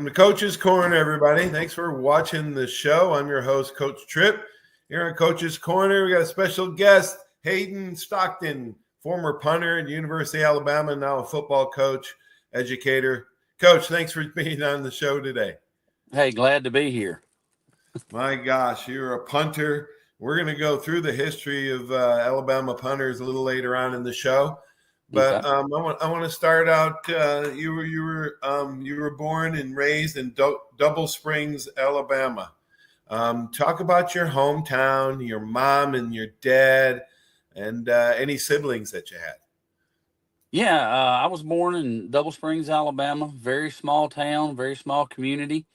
to Coach's Corner, everybody. Thanks for watching the show. I'm your host, Coach Tripp. Here on Coach's Corner, we got a special guest, Hayden Stockton, former punter at University of Alabama, now a football coach, educator. Coach, thanks for being on the show today. Hey, glad to be here. My gosh, you're a punter. We're going to go through the history of Alabama punters a little later on in the show. But Okay. I want to start out. You were born and raised in Double Springs, Alabama. Talk about your hometown, your mom and your dad, and any siblings that you had. Yeah, I was born in Double Springs, Alabama. Very small town, very small community,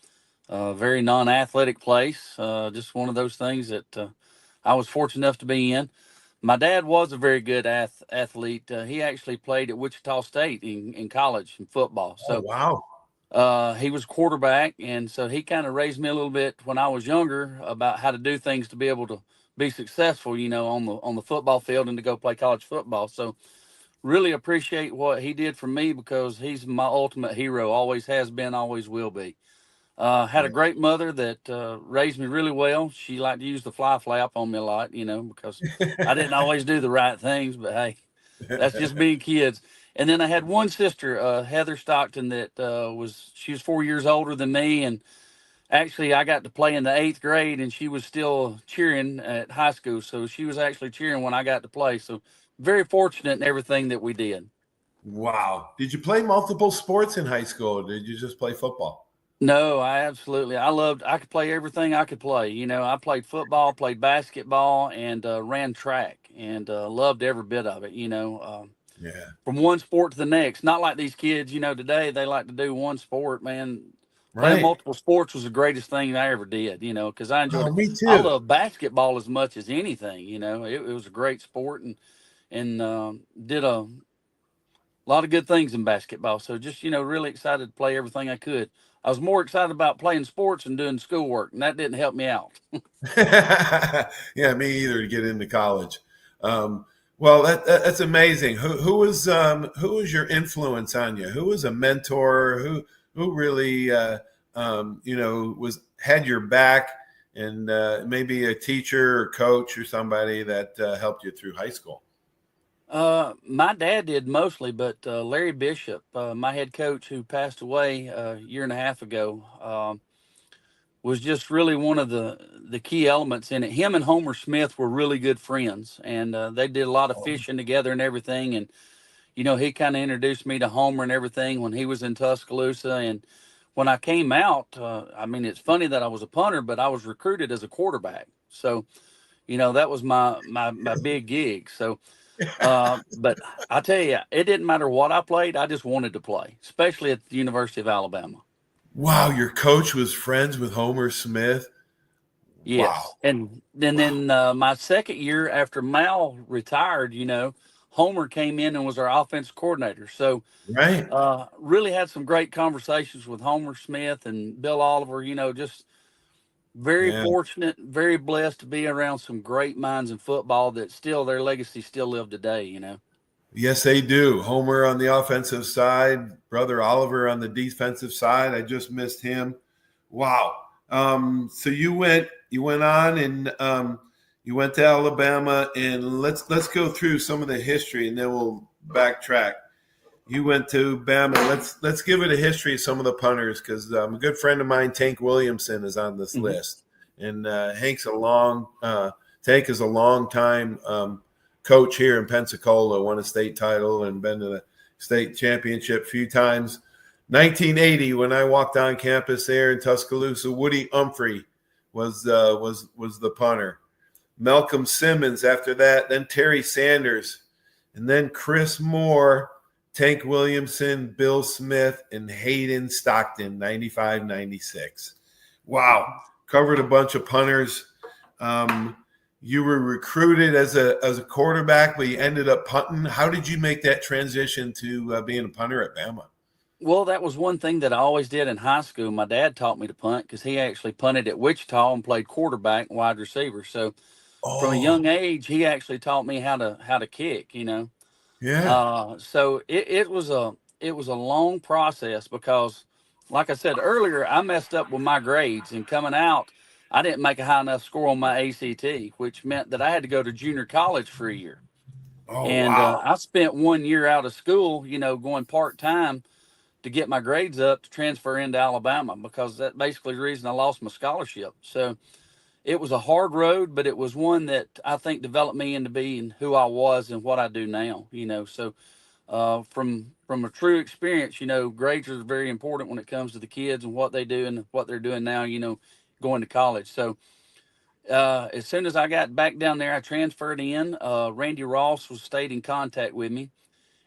very non-athletic place. Just one of those things that I was fortunate enough to be in. My dad was a very good athlete. He actually played at Wichita State in college in football. Oh, So wow. he was quarterback, and so he kind of raised me a little bit when I was younger about how to do things to be able to be successful, on the football field and to go play college football. So really appreciate what he did for me because he's my ultimate hero. Always has been, always will be. Had a great mother that raised me really well. She liked to use the fly flap on me a lot, because I didn't always do the right things, but hey, that's just being kids. And then I had one sister, Heather Stockton, that she was 4 years older than me. And actually I got to play in the 8th grade and she was still cheering at high school. So she was actually cheering when I got to play. So very fortunate in everything that we did. Wow. Did you play multiple sports in high school, or did you just play football? No, I could play everything I could play. I played football, played basketball, and ran track, and loved every bit of it, Yeah. from one sport to the next. Not like these kids, today they like to do one sport, man. Playing Right. multiple sports was the greatest thing I ever did, because I enjoyed Oh, it. me I too. love basketball as much as anything, it was a great sport and did a lot of good things in basketball. So just, really excited to play everything I could. I was more excited about playing sports and doing schoolwork, and that didn't help me out. Yeah, me either to get into college. Well, that's amazing. Who was your influence on you? Who was a mentor? Who really was had your back, and maybe a teacher or coach or somebody that helped you through high school? My dad did mostly, but Larry Bishop, my head coach, who passed away a year and a half ago, was just really one of the key elements in it. Him and Homer Smith were really good friends, and they did a lot of fishing together and everything. And he kind of introduced me to Homer and everything when he was in Tuscaloosa. And when I came out, it's funny that I was a punter, but I was recruited as a quarterback. So that was my big gig. So. But I tell you, it didn't matter what I played. I just wanted to play, especially at the University of Alabama. Wow, your coach was friends with Homer Smith. Wow. Yes. And then my second year after Mal retired, Homer came in and was our offensive coordinator. So Right. really had some great conversations with Homer Smith and Bill Oliver, just very Yeah. fortunate, very blessed to be around some great minds in football that still their legacy still live today. Yes, they do. Homer on the offensive side, brother Oliver on the defensive side. I just missed him. Wow. So you went on and you went to Alabama, and let's go through some of the history, and then we'll backtrack. You went to Bama. Let's give it a history of some of the punters, because a good friend of mine, Tank Williamson, is on this list, and Tank is a long time coach here in Pensacola, won a state title and been to the state championship a few times. 1980, when I walked on campus there in Tuscaloosa, Woody Humphrey was the punter. Malcolm Simmons after that, then Terry Sanders, and then Chris Moore, Tank Williamson, Bill Smith, and Hayden Stockton, 95, 96. Wow. Covered a bunch of punters. You were recruited as a quarterback, but you ended up punting. How did you make that transition to being a punter at Bama? Well, that was one thing that I always did in high school. My dad taught me to punt because he actually punted at Wichita and played quarterback and wide receiver. So from a young age, he actually taught me how to kick. Yeah. So it was a long process because like I said earlier, I messed up with my grades, and coming out, I didn't make a high enough score on my ACT, which meant that I had to go to junior college for a year. Oh, And wow. I spent 1 year out of school, going part time to get my grades up to transfer into Alabama, because that basically the reason I lost my scholarship. So it was a hard road, but it was one that I think developed me into being who I was and what I do now. So from a true experience, grades are very important when it comes to the kids and what they do and what they're doing now. Going to college. So as soon as I got back down there, I transferred in. Randy Ross stayed in contact with me,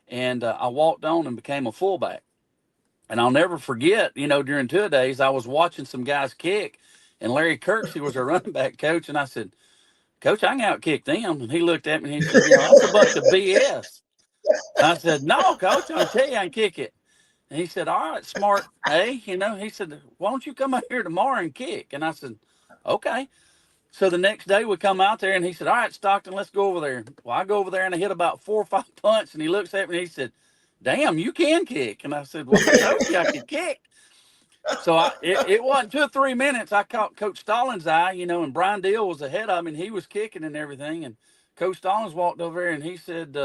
and I walked on and became a fullback. And I'll never forget, during two days, I was watching some guys kick, and Larry Kirksey was our running back coach. And I said, Coach, I can outkick them. And he looked at me and he said, that's a bunch of BS. I said, no, Coach, I'll tell you I can kick it. And he said, all right, smart A. He said, why don't you come out here tomorrow and kick? And I said, okay. So the next day we come out there and he said, all right, Stockton, let's go over there. Well, I go over there and I hit about 4 or 5 punts, and he looks at me and he said, damn, you can kick. And I said, well, I told you I could kick. So it wasn't 2 or 3 minutes. I caught Coach Stallings' eye, and Brian Deal was ahead of him, and he was kicking and everything. And Coach Stallings walked over there and he said,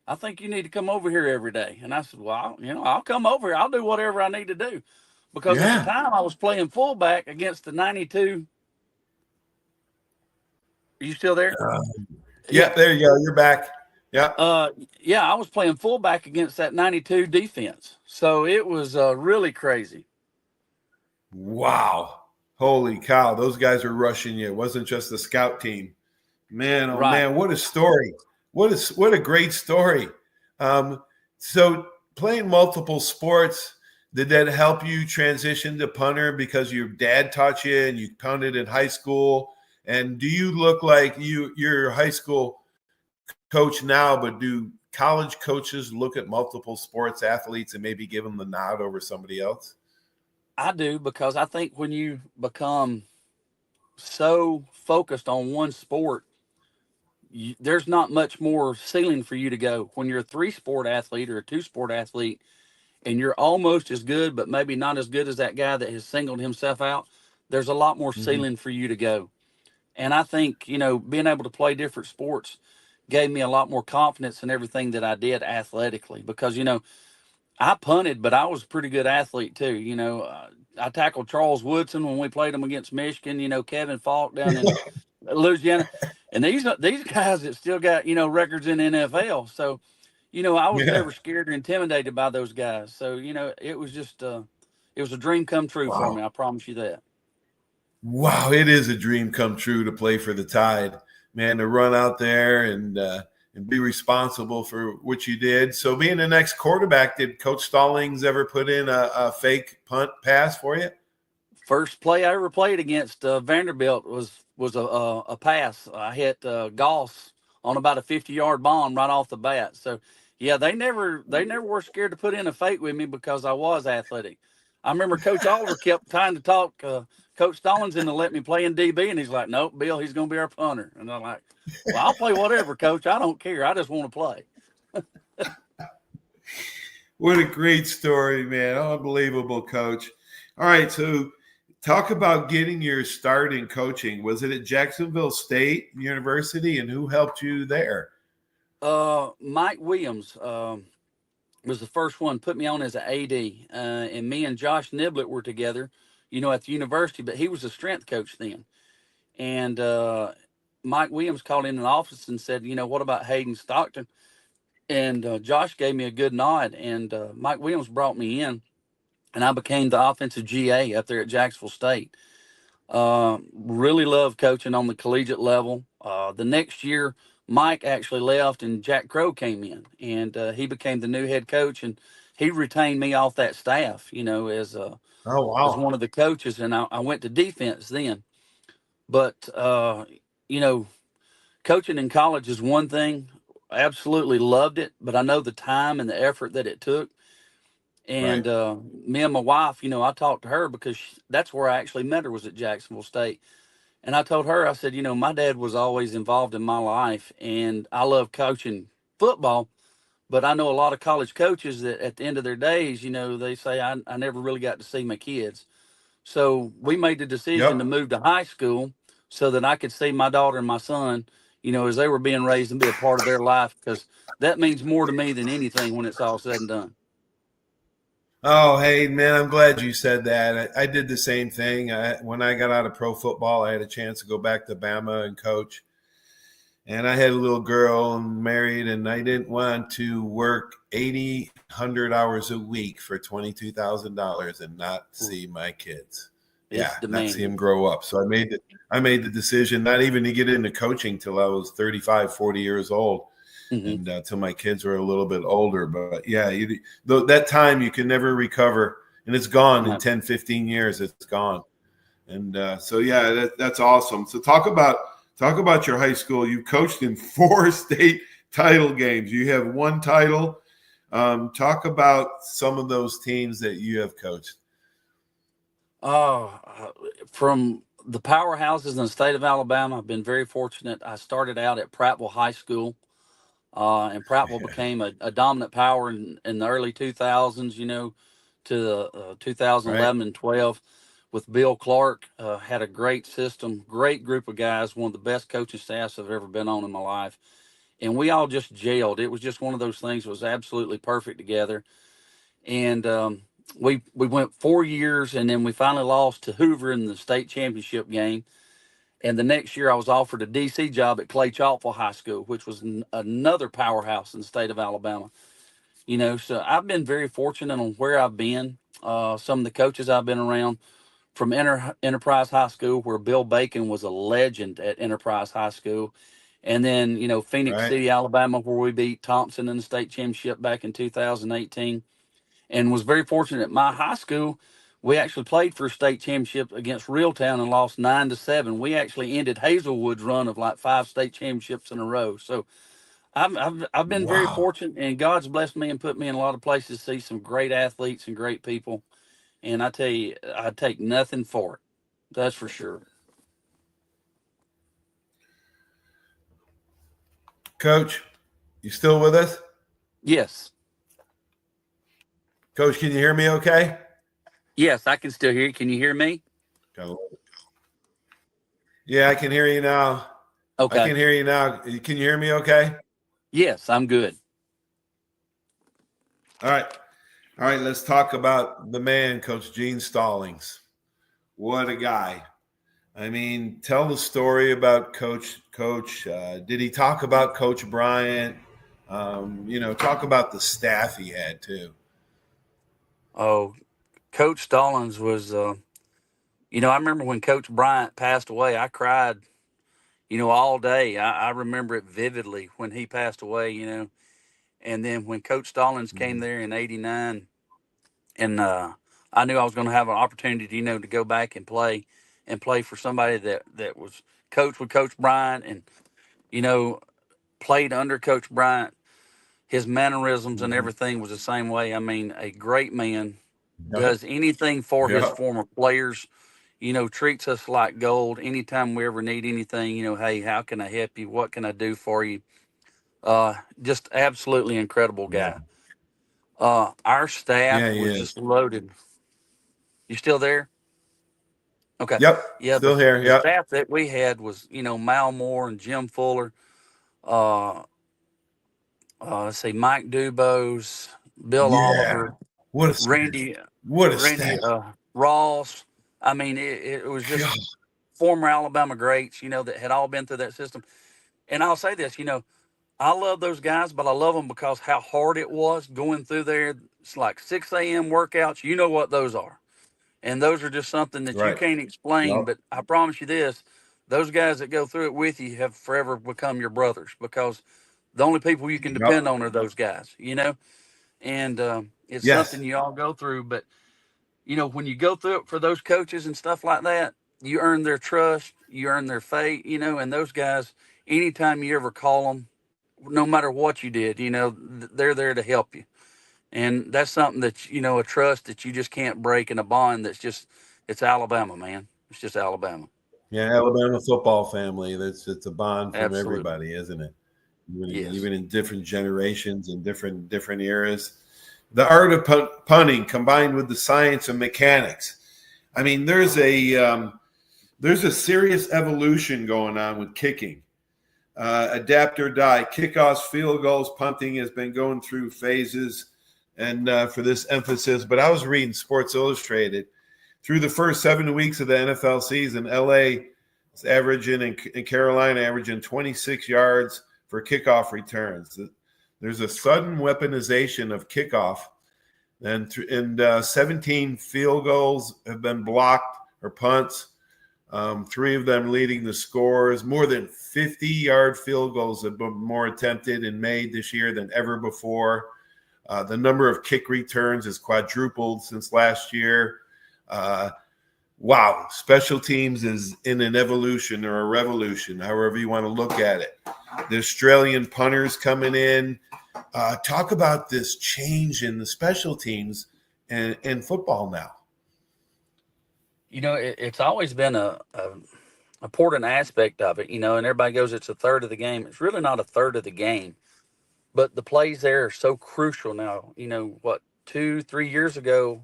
I think you need to come over here every day. And I said, well, I'll come over here. I'll do whatever I need to do. Because at the Yeah. time I was playing fullback against the 92. Are you still there? Yeah, there you go. You're back. Yeah. Yeah, I was playing fullback against that 92 defense. So it was really crazy. Wow. Holy cow. Those guys were rushing you. It wasn't just the scout team. Man, oh Right. man, what a story. What a great story. So playing multiple sports, did that help you transition to punter because your dad taught you and you punted in high school? And do you look like you're a high school coach now, but do college coaches look at multiple sports athletes and maybe give them the nod over somebody else? I do, because I think when you become so focused on one sport, there's not much more ceiling for you to go. When you're a 3-sport athlete or a 2-sport athlete, and you're almost as good, but maybe not as good as that guy that has singled himself out, there's a lot more ceiling for you to go. And I think, being able to play different sports gave me a lot more confidence in everything that I did athletically, because, I punted, but I was a pretty good athlete too. I tackled Charles Woodson when we played him against Michigan, Kevin Falk down in Louisiana. And these guys that still got, records in the NFL. So, I was Yeah. never scared or intimidated by those guys. So, it was just, it was a dream come true for Wow. me. I promise you that. Wow, it is a dream come true to play for the Tide, man, to run out there and be responsible for what you did. So being the next quarterback, did Coach Stallings ever put in a fake punt pass for you? First play I ever played against Vanderbilt was a pass. I hit Goss on about a 50-yard bomb right off the bat. So yeah, they never were scared to put in a fake with me because I was athletic. I remember Coach Oliver kept trying to talk Coach Stallings into let me play in DB, and he's like, "Nope, Bill, he's going to be our punter." And I'm like, "Well, I'll play whatever, Coach. I don't care. I just want to play." What a great story, man. Unbelievable, Coach. All right, so talk about getting your start in coaching. Was it at Jacksonville State University, and who helped you there? Mike Williams was the first one put me on as an AD, and me and Josh Niblett were together, at the university. But he was a strength coach then, and Mike Williams called in an office and said, "What about Hayden Stockton?" And Josh gave me a good nod, and Mike Williams brought me in, and I became the offensive GA up there at Jacksonville State. Really loved coaching on the collegiate level. The next year, Mike actually left and Jack Crow came in, and he became the new head coach, and he retained me off that staff, Oh, as wow. one of the coaches. And I went to defense then. But, coaching in college is one thing. I absolutely loved it, but I know the time and the effort that it took. Right. And me and my wife, I talked to her because that's where I actually met her, was at Jacksonville State. And I told her, I said, my dad was always involved in my life, and I love coaching football, But I know a lot of college coaches that at the end of their days, they say, I never really got to see my kids. So we made the decision to Yep. move to high school so that I could see my daughter and my son, as they were being raised and be a part of their life, because that means more to me than anything when it's all said and done. Oh, hey, man, I'm glad you said that. I did the same thing. When I got out of pro football, I had a chance to go back to Bama and coach. And I had a little girl and married, and I didn't want to work 80, 100 hours a week for $22,000 and not see my kids. It's Yeah, not see them demanding. grow up. So I made the decision not even to get into coaching till I was 35, 40 years old, Hmm. and till my kids were a little bit older. But yeah, that time you can never recover, and it's gone in No. 10, 15 years. It's gone. And so, yeah, that's awesome. So talk about your high school. You coached in 4 state title games. You have 1 title. Talk about some of those teams that you have coached. Oh, from the powerhouses in the state of Alabama, I've been very fortunate. I started out at Prattville High School, and Prattville Yeah, became a dominant power in the early 2000s, to 2011 right, and 12 with Bill Clark. Had a great system, great group of guys, one of the best coaching staffs I've ever been on in my life. And we all just gelled. It was just one of those things that was absolutely perfect together. And we went 4 years, and then we finally lost to Hoover in the state championship game. And the next year, I was offered a DC job at Clay Chalkville High School, which was another powerhouse in the state of Alabama. So I've been very fortunate on where I've been. Some of the coaches I've been around, from Enterprise High School, where Bill Bacon was a legend at Enterprise High School. And then, Phoenix right, City, Alabama, where we beat Thompson in the state championship back in 2018. And was very fortunate at my high school. We actually played for a state championship against Reeltown and lost 9-7. We actually ended Hazelwood's run of like 5 state championships in a row. So I've been very wow. fortunate, and God's blessed me and put me in a lot of places to see some great athletes and great people. And I tell you, I take nothing for it. That's for sure. Coach, you still with us? Yes. Coach, can you hear me okay? Yes, I can still hear you. Can you hear me? Yeah, I can hear you now. I Okay. can hear you now. Can you hear me okay? Yes, I'm good. All right. All right, let's talk about the man, Coach Gene Stallings. What a guy. I mean, tell the story about Coach. Did he talk about Coach Bryant? Talk about the staff he had too. Oh, Coach Stallings was, I remember when Coach Bryant passed away, I cried, all day. I remember it vividly when he passed away, And then when Coach Stallings came Mhm. there in '89, and I knew I was going to have an opportunity, to go back and play for somebody that was coached with Coach Bryant, and you know played under Coach Bryant. His mannerisms and Mhm. everything was the same way. I mean, a great man, Yep. does anything for his Yep. former players. Treats us like gold. Anytime we ever need anything, hey, how can I help you? What can I do for you? Just absolutely incredible Yeah. guy. Our Yeah, staff he was is. just loaded. You still there? Okay. Yep. Yeah, Still here. the Yep. staff that we had was, Mal Moore and Jim Fuller, uh, let's see, Mike Dubose, Bill Yeah. Oliver, What a staff. Randy, What a staff. Randy Ross. I mean, it was God. just former Alabama greats, that had all been through that system. And I'll say this, I love those guys, but I love them because how hard it was going through there. It's like 6 a.m. workouts. You know what those are. And those are just something that you Right. can't explain. Yep. But I promise you this, those guys that go through it with you have forever become your brothers, because the only people you can Yep. depend on are those guys, And it's something Yes. you all go through. But, when you go through it for those coaches and stuff like that, you earn their trust, you earn their faith, and those guys, anytime you ever call them, no matter what you did, they're there to help you. And that's something that, a trust that you just can't break, and a bond that's just, it's Alabama, man. It's just Alabama. Yeah, Alabama football family. It's a bond from Absolutely. everybody, isn't it? Yes. even in different generations and different eras. The art of punting combined with the science of mechanics. I mean, there's a serious evolution going on with kicking. Adapt or die. Kickoffs, field goals, punting has been going through phases, and for this emphasis. But I was reading Sports Illustrated. Through the first 7 weeks of the NFL season, LA is averaging in Carolina averaging 26 yards for kickoff returns. There's a sudden weaponization of kickoff, and 17 field goals have been blocked or punts. 3 of them leading the scores. More than 50-yard field goals have been more attempted and made this year than ever before. The number of kick returns has quadrupled since last year. Wow, special teams is in an evolution or a revolution, however you want to look at it. The Australian punters coming in. Talk about this change in the special teams in football now. It's always been a important aspect of it, and everybody goes, it's a third of the game. It's really not a third of the game, but the plays there are so crucial now. 2-3 years ago,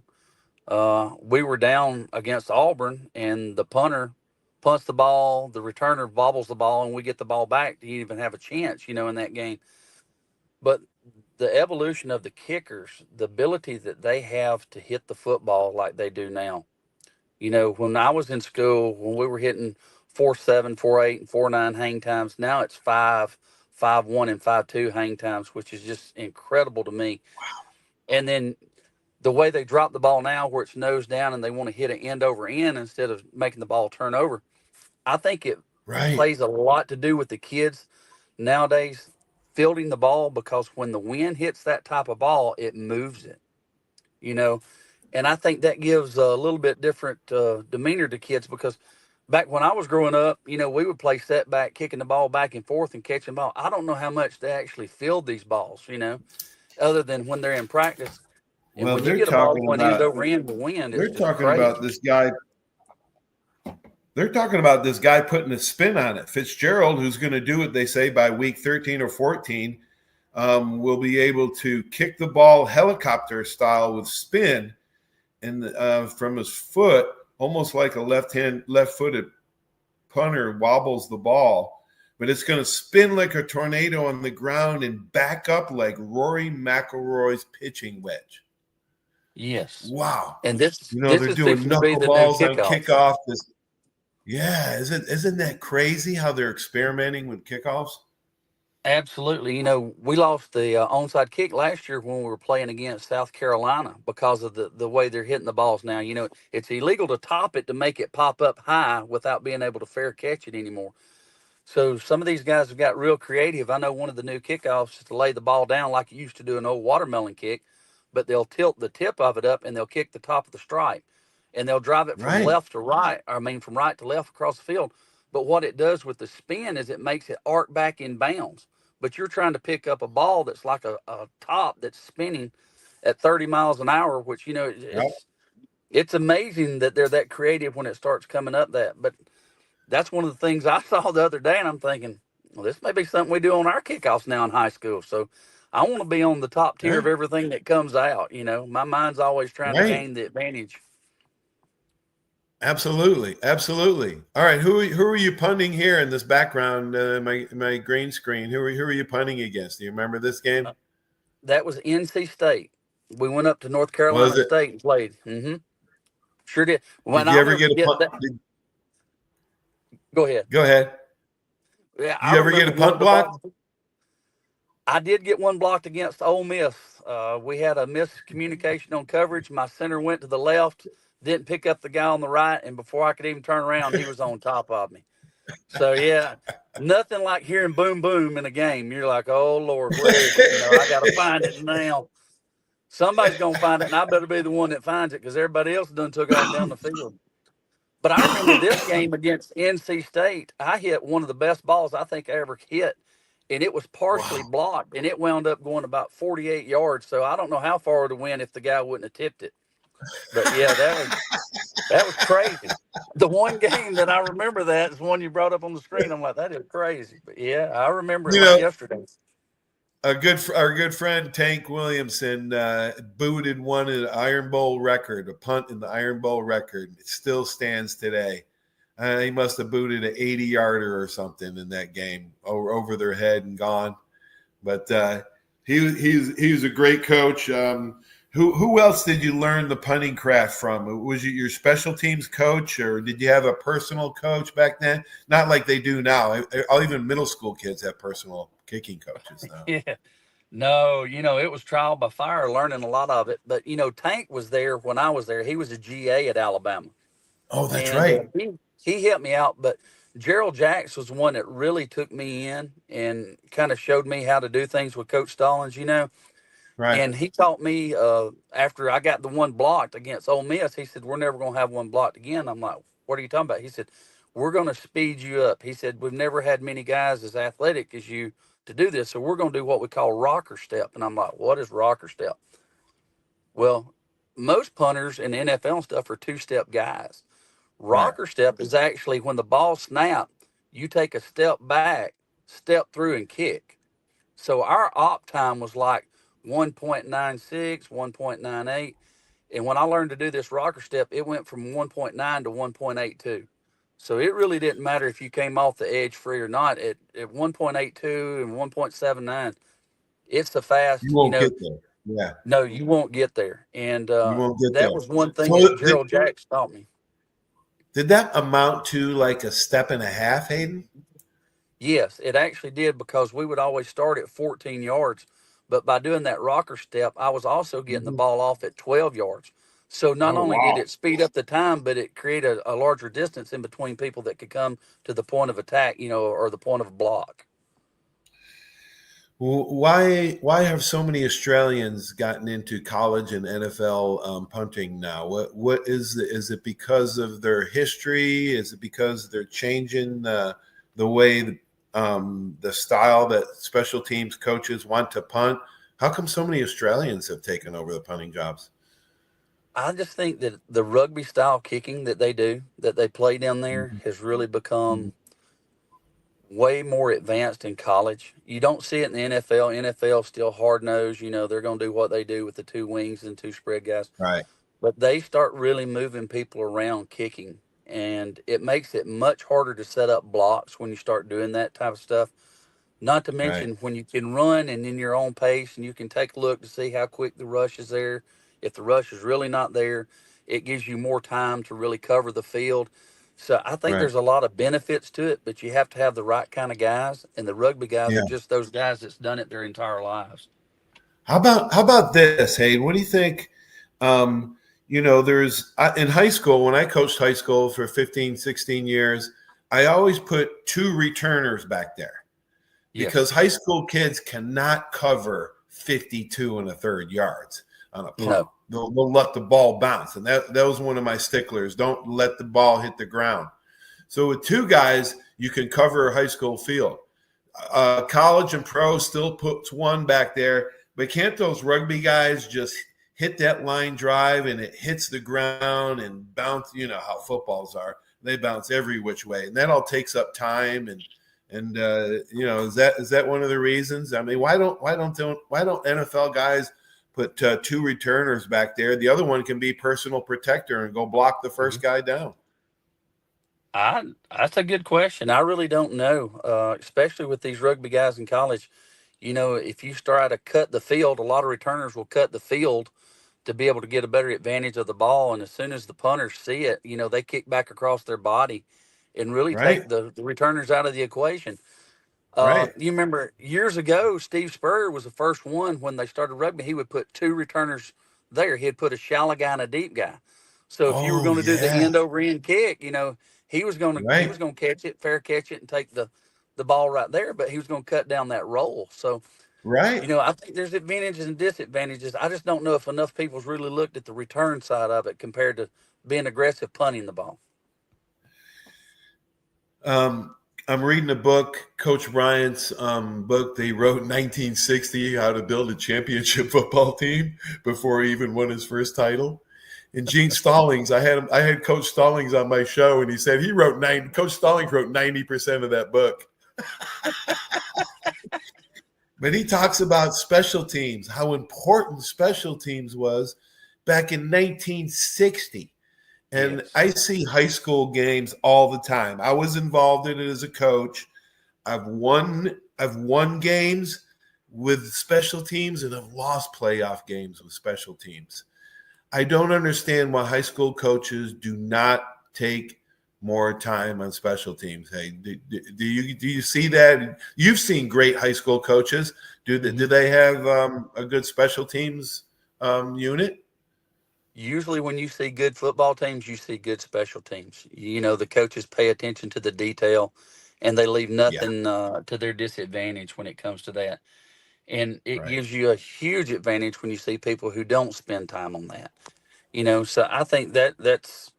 we were down against Auburn, and the punter punts the ball, the returner bobbles the ball, and we get the ball back to even have a chance, in that game. But the evolution of the kickers, the ability that they have to hit the football like they do now. When I was in school, when we were hitting 4.7, 4.8, and 4.9 hang times, now it's 5.1, and 5.2 hang times, which is just incredible to me. And then the way they drop the ball now, where it's nose down and they want to hit an end over end instead of making the ball turn over, I think it plays a lot to do with the kids nowadays fielding the ball, because when the wind hits that type of ball, it moves it, And I think that gives a little bit different demeanor to kids, because back when I was growing up, we would play setback, kicking the ball back and forth and catching the ball. I don't know how much they actually field these balls, other than when they're in practice. And well, when you get a ball going end over end with wind, it's just crazy. They're talking about this guy putting a spin on it. Fitzgerald, who's going to do it, they say, by week 13 or 14, will be able to kick the ball helicopter style with spin and from his foot, almost like a left-footed punter wobbles the ball, but it's going to spin like a tornado on the ground and back up like Rory McIlroy's pitching wedge. Yes. Wow. And they're doing knuckleballs on kickoff. Isn't that crazy how they're experimenting with kickoffs? Absolutely. We lost the onside kick last year when we were playing against South Carolina because of the way they're hitting the balls now. It's illegal to top it to make it pop up high without being able to fair catch it anymore. So some of these guys have got real creative. I know one of the new kickoffs is to lay the ball down like you used to do an old watermelon kick, but they'll tilt the tip of it up and they'll kick the top of the stripe, and they'll drive it from left to right, from right to left across the field. But what it does with the spin is it makes it arc back in bounds. But you're trying to pick up a ball that's like a top that's spinning at 30 miles an hour, which, it's amazing that they're that creative when it starts coming up that. But that's one of the things I saw the other day, and I'm thinking, well, this may be something we do on our kickoffs now in high school. So I want to be on the top tier of everything that comes out. My mind's always trying to gain the advantage. Absolutely. All right, who are you punting here in this background? My green screen. Who are you punting against? Do you remember this game? That was NC State. We went up to North Carolina State and played. Mm-hmm. Sure did. Did you ever get a punt? Go ahead. Yeah, did you ever get a punt block? I did get one blocked against Ole Miss. We had a miscommunication on coverage. My center went to the left, didn't pick up the guy on the right, and before I could even turn around, he was on top of me. So, yeah, nothing like hearing boom, boom in a game. You're like, oh, Lord, where is it? I got to find it now. Somebody's going to find it, and I better be the one that finds it because everybody else done took off down the field. But I remember this game against NC State. I hit one of the best balls I think I ever hit, and it was partially blocked, and it wound up going about 48 yards. So I don't know how far it would have went if the guy wouldn't have tipped it. But yeah, that was crazy. The one game that I remember that is one you brought up on the screen. I'm like, that is crazy. But yeah, I remember it You like know, yesterday. our good friend Tank Williamson booted one in the Iron Bowl record, a punt in the Iron Bowl record. It still stands today. He must have booted an 80-yarder or something in that game over their head and gone. But he was a great coach. Who else did you learn the punting craft from? Was you your special teams coach, or did you have a personal coach back then? Not like they do now. Even middle school kids have personal kicking coaches now. Yeah. No, it was trial by fire, learning a lot of it. But, Tank was there when I was there. He was a GA at Alabama. Oh, that's And right. he helped me out. But Gerald Jacks was one that really took me in and kind of showed me how to do things with Coach Stallings. Right. And he taught me after I got the one blocked against Ole Miss. He said, "We're never going to have one blocked again." I'm like, "What are you talking about?" He said, "We're going to speed you up." He said, "We've never had many guys as athletic as you to do this, so we're going to do what we call rocker step." And I'm like, "What is rocker step?" Well, most punters in the NFL and stuff are two-step guys. Right. Rocker step is actually when the ball snapped, you take a step back, step through, and kick. So our op time was like 1.96, 1.98. And when I learned to do this rocker step, it went from 1.9 to 1.82. So it really didn't matter if you came off the edge free or not. At 1.82 and 1.79, it's the You fast, won't get there. Yeah, no, you won't get there. And you won't get that there. was one thing that So Gerald Jacks taught me. did that amount to like a step and a half, Hayden? Yes, it actually did because we would always start at 14 yards. But by doing that rocker step, I was also getting the Mhm. ball off at 12 yards. So not Oh, only did wow. it speed up the time, but it created a larger distance in between people that could come to the point of attack, or the point of block. Why have so many Australians gotten into college and NFL punting now? Is it because of their history? Is it because they're changing the way the style that special teams coaches want to punt? How come so many Australians have taken over the punting jobs? I just think that the rugby style kicking that they do, that they play down there, Mhm. has really Mhm. become way more advanced in college. You don't see it in the NFL. NFL still hard nosed. They're going to do what they do with the two wings and two spread guys. Right, But they start really moving people around kicking, and it makes it much harder to set up blocks when you start doing that type of stuff. Not to right, mention when you can run and in your own pace, and you can take a look to see how quick the rush is there. If the rush is really not there, it gives you more time to really cover the field. So I think right. there's a lot of benefits to it, but you have to have the right kind of guys, and the rugby guys Yeah. are just those guys that's done it their entire lives. How about this, Hayden? What do you think? Um, there's in high school, when I coached high school for 15, 16 years, I always put two returners back there because Yes. high school kids cannot cover 52 and a third yards on a punt. No. They'll let the ball bounce. And that was one of my sticklers. Don't let the ball hit the ground. So with two guys, you can cover a high school field. College and pro still puts one back there, but can't those rugby guys just hit that line drive and it hits the ground and bounce? You know how footballs are; they bounce every which way, and that all takes up time. And is that one of the reasons? I mean, why don't NFL guys put two returners back there? The other one can be personal protector and go block the first guy down. That's a good question. I really don't know, especially with these rugby guys in college. If you try to cut the field, a lot of returners will cut the field to be able to get a better advantage of the ball. And as soon as the punters see it, they kick back across their body and really Right, take the returners out of the equation. right. You remember years ago, Steve Spurrier was the first one when they started rugby. He would put two returners there. He'd put a shallow guy and a deep guy. So if you were Oh going to do the yeah, end over end kick, he right, was going to catch it, fair catch it, and take the ball right there. But he was going to cut down that roll. So right. I think there's advantages and disadvantages. I just don't know if enough people's really looked at the return side of it compared to being aggressive punting the ball. Um, I'm reading a book, Coach Bryant's book that he wrote in 1960, How to Build a Championship Football Team, before he even won his first title. And Gene Stallings, I had Coach Stallings on my show, and he said Coach Stallings wrote 90% of that book. But he talks about special teams, how important special teams was back in 1960. And Yes. I see high school games all the time. I was involved in it as a coach. I've won games with special teams, and I've lost playoff games with special teams. I don't understand why high school coaches do not take more time on special teams. Hey, do you see that? You've seen great high school coaches. Do they have a good special teams unit? Usually when you see good football teams, you see good special teams. The coaches pay attention to the detail, and they leave Yeah, nothing to their disadvantage when it comes to that. And it right. gives you a huge advantage when you see people who don't spend time on that. So I think that's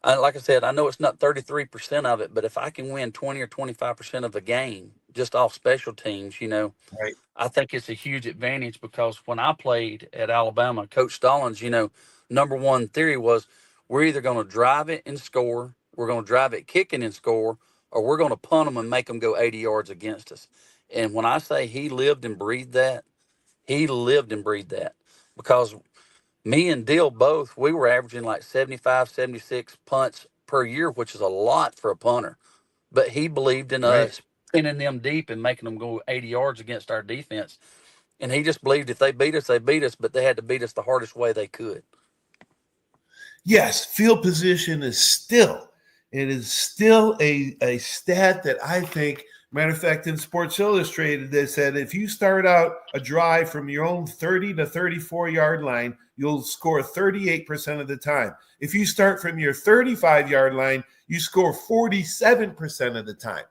like I said, I know it's not 33% of it, but if I can win 20 or 25% of a game just off special teams, Right. I think it's a huge advantage, because when I played at Alabama, Coach Stallings, number one theory was we're either going to drive it and score, we're going to drive it kicking and score, or we're going to punt them and make them go 80 yards against us. And when I say he lived and breathed that, because me and Dill both, we were averaging like 75, 76 punts per year, which is a lot for a punter. But he believed in Right. us pinning them deep and making them go 80 yards against our defense. And he just believed if they beat us, they beat us, but they had to beat us the hardest way they could. Yes, field position is still a stat that I think, matter of fact, in Sports Illustrated, they said if you start out a drive from your own 30 to 34 yard line, you'll score 38% of the time. If you start from your 35 yard line, you score 47% of the time.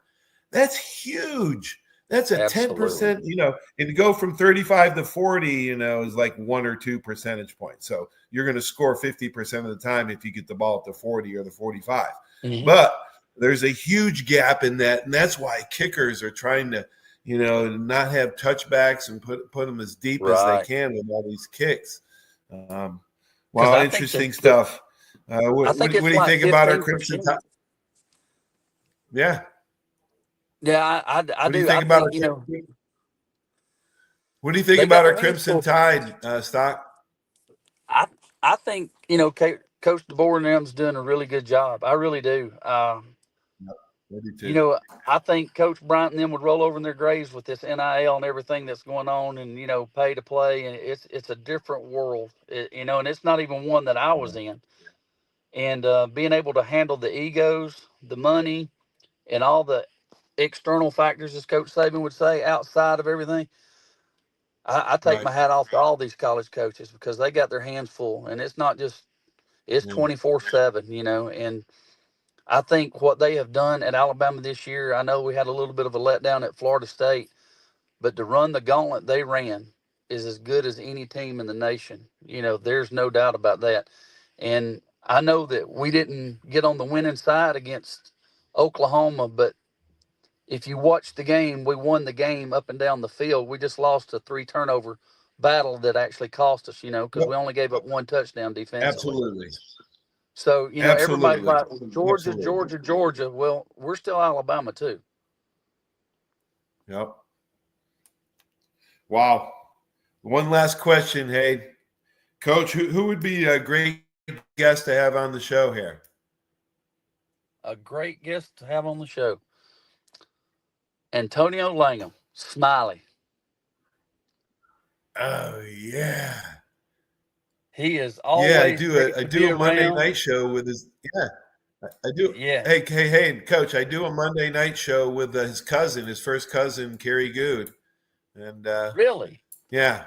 That's huge. That's a Absolutely. 10%, and to go from 35 to 40, is like 1 or 2 percentage points. So you're going to score 50% of the time if you get the ball at the 40 or the 45. Mm-hmm. But there's a huge gap in that. And that's why kickers are trying to, not have touchbacks and put them as deep as they Right. can with all these kicks. Because I think Interesting stuff. I What think do it's you like think about our Crimson 15%. Tide? Yeah. Yeah, I What do you do. I think about think, What do you think they got about our their hands Crimson full. Tide, Stock? I think, Coach DeBoer and them's doing a really good job. I really do. Yep, I do You too. know, I think Coach Bryant and them would roll over in their graves with this NIL and everything that's going on, and pay to play, and it's a different world, and it's not even one that I was Yeah. in. And being able to handle the egos, the money, and all the external factors, as Coach Saban would say, outside of everything, I take Right. my hat off to all these college coaches, because they got their hands full, and it's not just it's Yeah. 24/7, and I think what they have done at Alabama this year, I know we had a little bit of a letdown at Florida State, but to run the gauntlet they ran is as good as any team in the nation. There's no doubt about that. And I know that we didn't get on the winning side against Oklahoma, but if you watch the game, we won the game up and down the field. We just lost a 3 turnover battle that actually cost us, because Yep. we only gave up 1 touchdown defensively. Absolutely. So, everybody's Absolutely. like, Georgia, Absolutely. Georgia, Georgia. Well, we're still Alabama too. Yep. Wow. One last question, hey. Coach, who would be a great guest to have on the show here? A great guest to have on the show. Antonio Langham, Smiley. Oh, yeah. He is Yeah, I always do ready I to do be a Monday around. night show with his I do. Yeah. Hey, Coach, I do a Monday night show with his cousin, his first cousin, Kerry Good. And Really? yeah.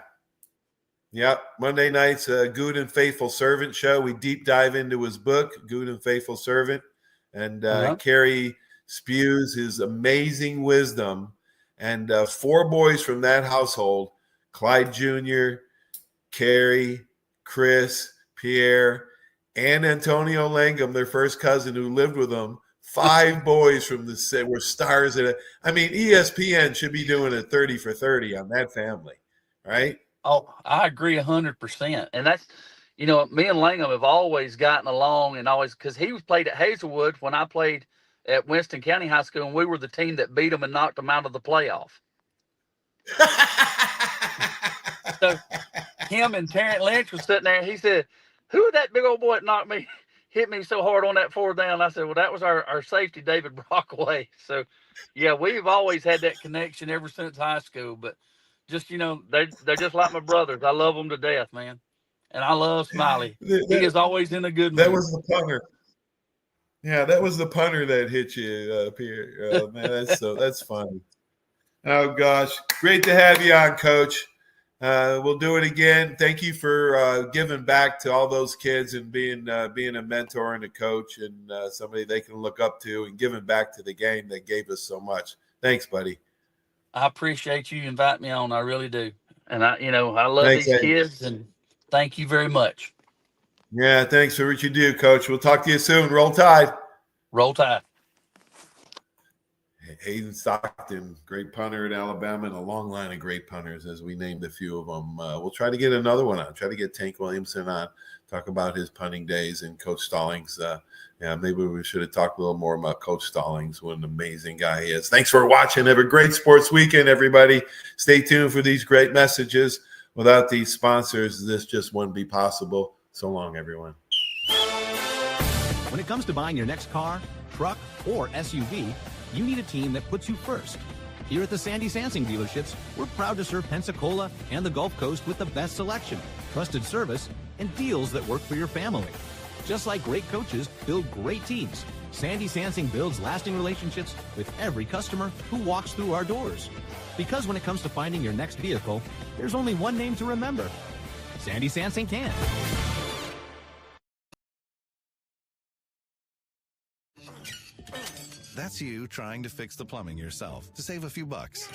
Yep. Monday night's a Good and Faithful Servant show. We deep dive into his book, Good and Faithful Servant. And Uh-huh. Kerry spews his amazing wisdom. And 4 boys from that household, Clyde Jr., Kerry, Chris, Pierre, and Antonio Langham, their first cousin who lived with them. 5 boys from the set were stars at it. I mean, ESPN should be doing a 30 for 30 on that family, right? Oh, I agree 100%. And that's, me and Langham have always gotten along, and always, because he was played at Hazelwood when I played at Winston County High School, and we were the team that beat them and knocked them out of the playoff. So him and Terrence Lynch was sitting there, and he said, "Who was that big old boy that hit me so hard on that 4th down?" I said, "Well, that was our safety, David Brockway." So, yeah, we've always had that connection ever since high school. But just, they're just like my brothers. I love them to death, man. And I love Smiley. He is always in a good mood. That was the punter. Yeah, that was the punter that hit you up here. Man, that's funny. Oh, gosh. Great to have you on, Coach. We'll do it again. Thank you for giving back to all those kids and being a mentor and a coach and somebody they can look up to, and giving back to the game that gave us so much. Thanks, buddy. I appreciate you inviting me on. I really do. And I love these kids, and thank you very much. Yeah, thanks for what you do, Coach. We'll talk to you soon. Roll Tide. Roll Tide. Hayden Stockton, great punter at Alabama, and a long line of great punters, as we named a few of them. We'll try to get another one on. Try to get Tank Williamson on, talk about his punting days, and Coach Stallings. Maybe we should have talked a little more about Coach Stallings. What an amazing guy he is. Thanks for watching. Have a great sports weekend, everybody. Stay tuned for these great messages. Without these sponsors, this just wouldn't be possible. So long, everyone. When it comes to buying your next car, truck, or SUV, you need a team that puts you first. Here at the Sandy Sansing dealerships, we're proud to serve Pensacola and the Gulf Coast with the best selection, trusted service, and deals that work for your family. Just like great coaches build great teams, Sandy Sansing builds lasting relationships with every customer who walks through our doors. Because when it comes to finding your next vehicle, there's only one name to remember: Sandy Sansing can. That's you trying to fix the plumbing yourself to save a few bucks.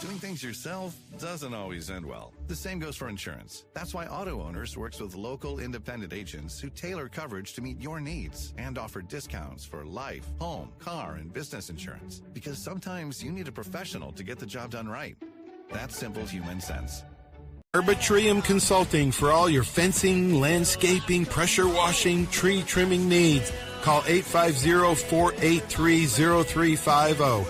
Doing things yourself doesn't always end well. The same goes for insurance. That's why Auto Owners works with local independent agents who tailor coverage to meet your needs and offer discounts for life, home, car, and business insurance. Because sometimes you need a professional to get the job done right. That's simple human sense. Arbitrium Consulting for all your fencing, landscaping, pressure washing, tree trimming needs. Call 850-483-0350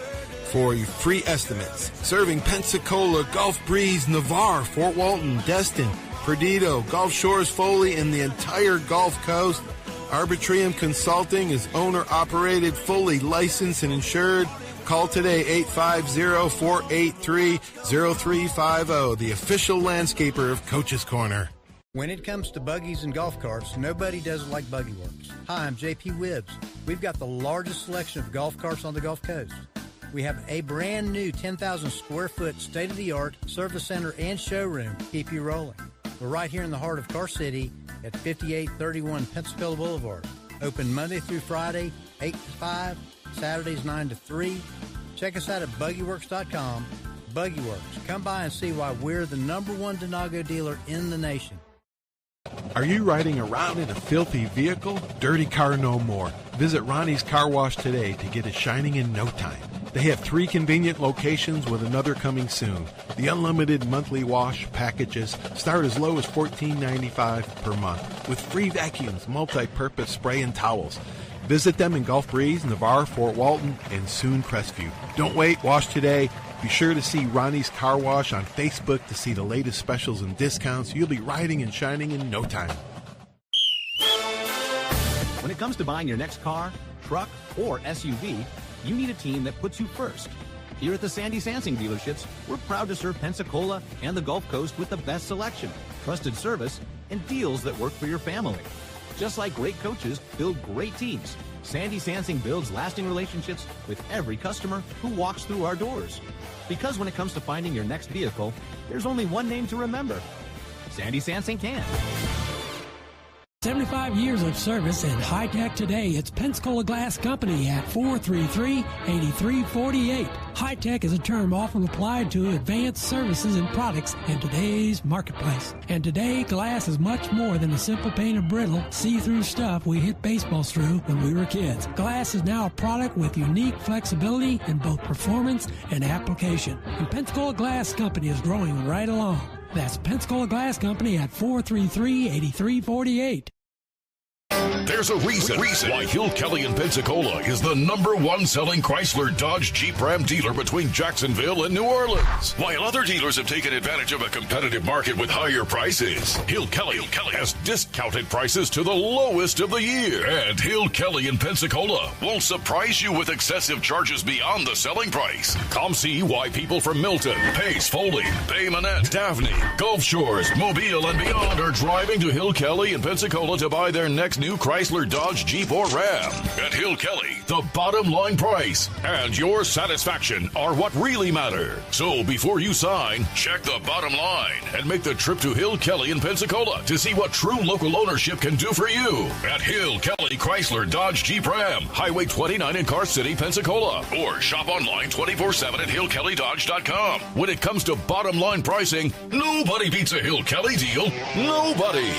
for your free estimates. Serving Pensacola, Gulf Breeze, Navarre, Fort Walton, Destin, Perdido, Gulf Shores, Foley, and the entire Gulf Coast. Arbitrium Consulting is owner-operated, fully licensed and insured. Call today, 850-483-0350, the official landscaper of Coach's Corner. When it comes to buggies and golf carts, nobody does it like Buggy Works. Hi, I'm JP Wibbs. We've got the largest selection of golf carts on the Gulf Coast. We have a brand new 10,000 square foot state-of-the-art service center and showroom to keep you rolling. We're right here in the heart of Car City at 5831 Pensacola Boulevard. Open Monday through Friday, 8 to 5, Saturdays 9 to 3. Check us out at buggyworks.com. Buggy Works. Come by and see why we're the #1 Denago dealer in the nation. Are you riding around in a filthy vehicle? Dirty car no more. Visit Ronnie's Car Wash today to get it shining in no time. They have 3 convenient locations with another coming soon. The unlimited monthly wash packages start as low as $14.95 per month with free vacuums, multi-purpose spray, and towels. Visit them in Gulf Breeze, Navarre, Fort Walton, and soon Crestview. Don't wait, wash today. Be sure to see Ronnie's Car Wash on Facebook to see the latest specials and discounts. You'll be riding and shining in no time. When it comes to buying your next car, truck, or SUV, you need a team that puts you first. Here at the Sandy Sansing dealerships, we're proud to serve Pensacola and the Gulf Coast with the best selection, trusted service, and deals that work for your family. Just like great coaches build great teams, Sandy Sansing builds lasting relationships with every customer who walks through our doors. Because when it comes to finding your next vehicle, there's only one name to remember: Sandy Sansing can. 75 years of service and high tech today. It's Pensacola Glass Company at 433-8348. High tech is a term often applied to advanced services and products in today's marketplace. And today, glass is much more than a simple pane of brittle, see-through stuff we hit baseballs through when we were kids. Glass is now a product with unique flexibility in both performance and application. And Pensacola Glass Company is growing right along. That's Pensacola Glass Company at 433-8348. There's a reason why Hill Kelly in Pensacola is the #1 selling Chrysler, Dodge, Jeep, Ram dealer between Jacksonville and New Orleans. While other dealers have taken advantage of a competitive market with higher prices, Hill Kelly has discounted prices to the lowest of the year. And Hill Kelly in Pensacola won't surprise you with excessive charges beyond the selling price. Come see why people from Milton, Pace, Foley, Bay Minette, Daphne, Gulf Shores, Mobile, and beyond are driving to Hill Kelly in Pensacola to buy their next new Chrysler, Dodge, Jeep, or Ram. At Hill Kelly, the bottom line price and your satisfaction are what really matter. So before you sign, check the bottom line and make the trip to Hill Kelly in Pensacola to see what true local ownership can do for you. At Hill Kelly Chrysler, Dodge, Jeep, Ram, Highway 29 in Car City, Pensacola. Or shop online 24/7 at hillkellydodge.com. When it comes to bottom line pricing, nobody beats a Hill Kelly deal. Nobody.